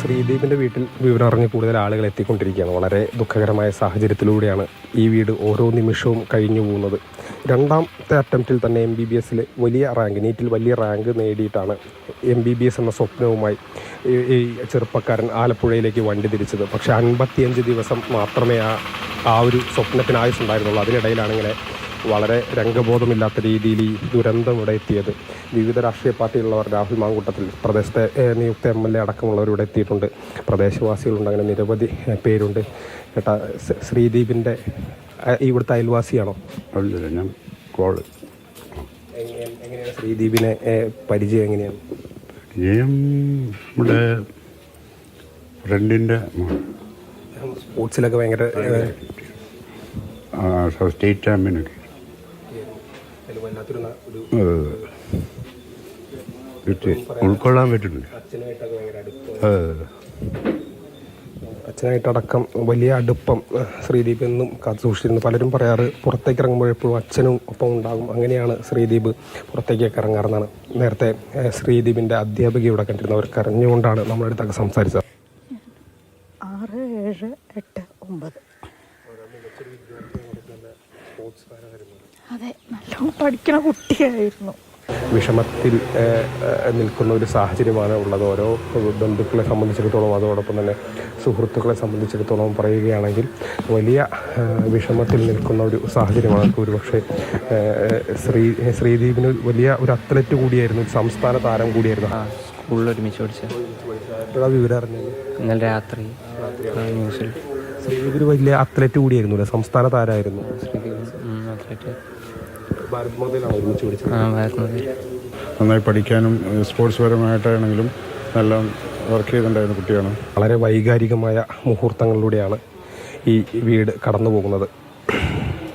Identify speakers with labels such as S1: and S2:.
S1: ശ്രീദീപിൻ്റെ വീട്ടിൽ വിവരം അറിഞ്ഞ് കൂടുതൽ ആളുകൾ എത്തിക്കൊണ്ടിരിക്കുകയാണ്. വളരെ ദുഃഖകരമായ സാഹചര്യത്തിലൂടെയാണ് ഈ വീട് ഓരോ നിമിഷവും കഴിഞ്ഞു പോകുന്നത്. രണ്ടാമത്തെ അറ്റംപ്റ്റിൽ തന്നെ MBBS വലിയ റാങ്ക്, നീറ്റിൽ വലിയ റാങ്ക് നേടിയിട്ടാണ് MBBS എന്ന സ്വപ്നവുമായി ഈ ചെറുപ്പക്കാരൻ ആലപ്പുഴയിലേക്ക് വണ്ടി തിരിച്ചത്. പക്ഷേ 55 ദിവസം മാത്രമേ ആ ഒരു സ്വപ്നത്തിന് ആയുസ്സുണ്ടായിരുന്നുള്ളൂ. അതിനിടയിലാണ് ഇങ്ങനെ വളരെ രംഗബോധമില്ലാത്ത രീതിയിൽ ഈ ദുരന്തം ഇവിടെ എത്തിയത്. വിവിധ രാഷ്ട്രീയ പാർട്ടിയിലുള്ളവർ, രാഹുൽ മാങ്കൂട്ടത്തിൽ, പ്രദേശത്തെ നിയുക്ത MLA അടക്കമുള്ളവർ ഇവിടെ എത്തിയിട്ടുണ്ട്. പ്രദേശവാസികളുണ്ട്, അങ്ങനെ നിരവധി പേരുണ്ട്. ചേട്ടാ, ശ്രീദീപിൻ്റെ ഇവിടുത്തെ അയൽവാസിയാണോ?
S2: അല്ല, ഞാൻ
S1: എങ്ങനെയാണ് ശ്രീദീപിനെ പരിചയം? എങ്ങനെയാണ്
S2: പരിചയം? ഇവിടെ ഫ്രണ്ടിൻ്റെ
S1: സ്പോർട്സിലൊക്കെ ഭയങ്കര
S2: സ്റ്റേറ്റ് ചാമ്പ്യനൊക്കെ ഉൾക്കൊള്ളാൻ പറ്റുന്നുണ്ട്.
S1: അച്ഛനായിട്ടടക്കം വലിയ അടുപ്പം ശ്രീദീപ് എന്നും കാത്തു സൂക്ഷിച്ചിരുന്നു. പലരും പറയാറ് പുറത്തേക്ക് ഇറങ്ങുമ്പോഴെപ്പോഴും അച്ഛനും ഒപ്പം ഉണ്ടാകും. അങ്ങനെയാണ് ശ്രീദീപ് പുറത്തേക്കൊക്കെ ഇറങ്ങാറെന്നാണ്. നേരത്തെ ശ്രീദീപിൻ്റെ അധ്യാപിക ഇവിടെ കണ്ടിരുന്നു. അവർ കരഞ്ഞുകൊണ്ടാണ് നമ്മളടുത്തൊക്കെ സംസാരിച്ചത്.
S3: 6, 7, 8, 9. അതെ, നല്ലോണം പഠിക്കണ കുട്ടിയായിരുന്നു.
S1: വിഷമത്തിൽ നിൽക്കുന്ന ഒരു സാഹചര്യമാണ് ഉള്ളത്. ഓരോ ബന്ധുക്കളെ സംബന്ധിച്ചിടത്തോളം, അതോടൊപ്പം തന്നെ സുഹൃത്തുക്കളെ സംബന്ധിച്ചിടത്തോളം പറയുകയാണെങ്കിൽ വലിയ വിഷമത്തിൽ നിൽക്കുന്ന ഒരു സാഹചര്യമാണ്. ഒരുപക്ഷെ ശ്രീദീപിന് വലിയ ഒരു അത്ലറ്റ് കൂടിയായിരുന്നു, ഒരു സംസ്ഥാന താരം കൂടിയായിരുന്നു.
S4: സ്കൂളിൽ ഒരുമിച്ച് പഠിച്ചത്.
S1: വിവരം അറിഞ്ഞത്
S4: ഇന്നലെ രാത്രി ന്യൂസിൽ.
S1: ശ്രീദീപ് വലിയ അത്ലറ്റ് കൂടിയായിരുന്നു, അല്ലേ? സംസ്ഥാന താരമായിരുന്നു.
S4: അത്ലറ്റ്.
S1: ഭാരത് മാതയിലാണ് ഒരുമിച്ച് പഠിച്ചത്.
S4: ഭാരത് മാതയിൽ
S2: നന്നായി പഠിക്കാനും സ്പോർട്സ് പരമായിട്ടാണെങ്കിലും നല്ല വർക്ക് ചെയ്തിട്ടുണ്ടായിരുന്ന കുട്ടിയാണ്.
S1: വളരെ വൈകാരികമായ മുഹൂർത്തങ്ങളിലൂടെയാണ് ഈ വീട് കടന്നു പോകുന്നത്.